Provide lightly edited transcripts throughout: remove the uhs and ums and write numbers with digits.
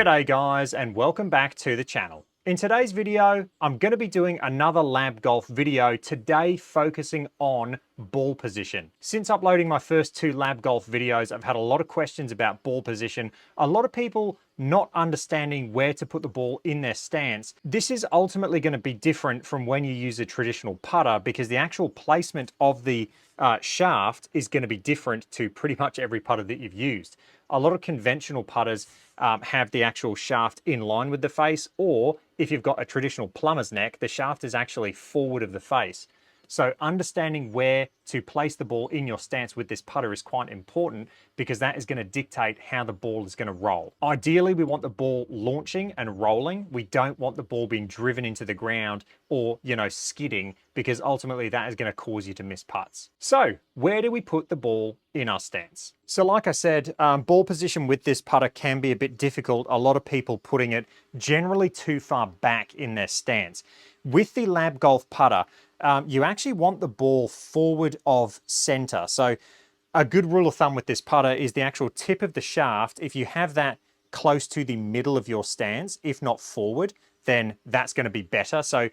G'day guys, and welcome back to the channel. In today's video, I'm going to be doing another lab golf video, today focusing on ball position. Since uploading my first two lab golf videos, I've had a lot of questions about ball position, a lot of people not understanding where to put the ball in their stance. This is ultimately going to be different from when you use a traditional putter because the actual placement of the shaft is going to be different to pretty much every putter that you've used. A lot of conventional putters have the actual shaft in line with the face, or if you've got a traditional plumber's neck, the shaft is actually forward of the face. So understanding where to place the ball in your stance with this putter is quite important because that is going to dictate how the ball is going to roll. Ideally, we want the ball launching and rolling. We don't want the ball being driven into the ground or, skidding, because ultimately that is going to cause you to miss putts. So where do we put the ball in our stance? So like I said, ball position with this putter can be a bit difficult. A lot of people putting it generally too far back in their stance. With the Lab Golf putter, you actually want the ball forward of center. So a good rule of thumb with this putter is the actual tip of the shaft. If you have that close to the middle of your stance, if not forward, then that's going to be better. So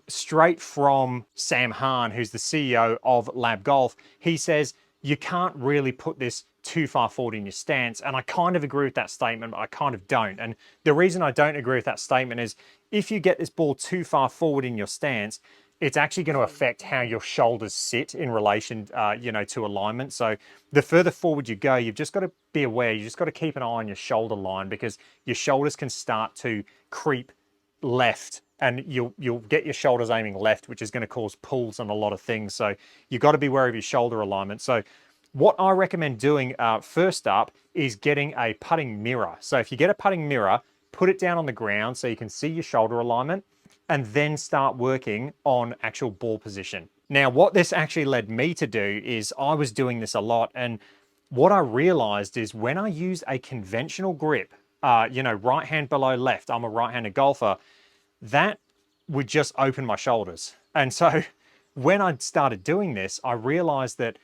straight from Sam Hahn, who's the CEO of Lab Golf, he says you can't really put this too far forward in your stance. And I kind of agree with that statement, but I kind of don't. And the reason I don't agree with that statement is if you get this ball too far forward in your stance, it's actually going to affect how your shoulders sit in relation, to alignment. So the further forward you go, you've just got to be aware. You just got to keep an eye on your shoulder line because your shoulders can start to creep left, and you'll get your shoulders aiming left, which is going to cause pulls on a lot of things. So you've got to be wary of your shoulder alignment. So what I recommend doing first up is getting a putting mirror. So if you get a putting mirror, put it down on the ground so you can see your shoulder alignment, and then start working on actual ball position. Now, what this actually led me to do is I was doing this a lot, and what I realized is when I use a conventional grip, right hand below left, I'm a right-handed golfer, that would just open my shoulders. And so when I started doing this, I realized that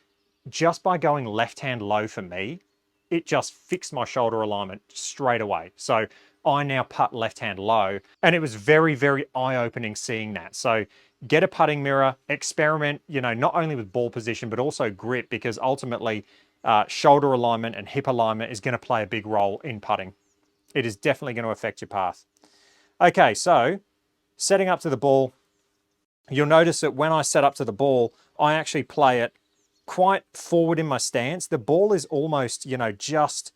just by going left hand low for me, it just fixed my shoulder alignment straight away. So I now putt left hand low, and it was very, very eye-opening seeing that. So get a putting mirror, experiment, not only with ball position, but also grip, because ultimately shoulder alignment and hip alignment is going to play a big role in putting. It is definitely going to affect your path. Okay, so setting up to the ball, you'll notice that when I set up to the ball, I actually play it quite forward in my stance. The ball is almost, just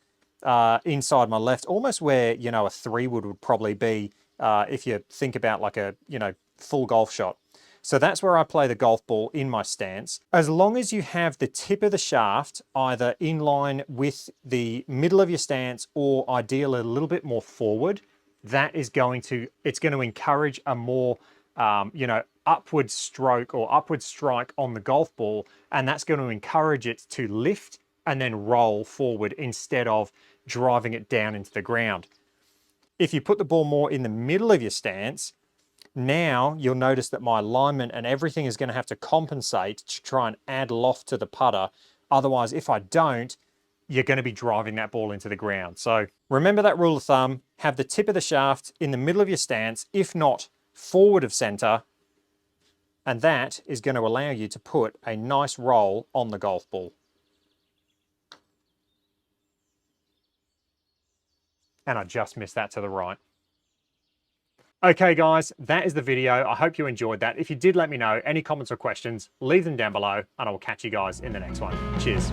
inside my left, almost where, a 3-wood would probably be if you think about like a, full golf shot. So that's where I play the golf ball in my stance. As long as you have the tip of the shaft either in line with the middle of your stance or ideally a little bit more forward, that is it's going to encourage a more, upward stroke or upward strike on the golf ball. And that's going to encourage it to lift and then roll forward instead of driving it down into the ground. If you put the ball more in the middle of your stance, now you'll notice that my alignment and everything is going to have to compensate to try and add loft to the putter. Otherwise, if I don't, you're going to be driving that ball into the ground. So remember that rule of thumb, have the tip of the shaft in the middle of your stance, if not forward of center, and that is going to allow you to put a nice roll on the golf ball. And I just missed that to the right. Okay guys, that is the video. I hope you enjoyed that. If you did, let me know. Any comments or questions, leave them down below, and I will catch you guys in the next one. Cheers.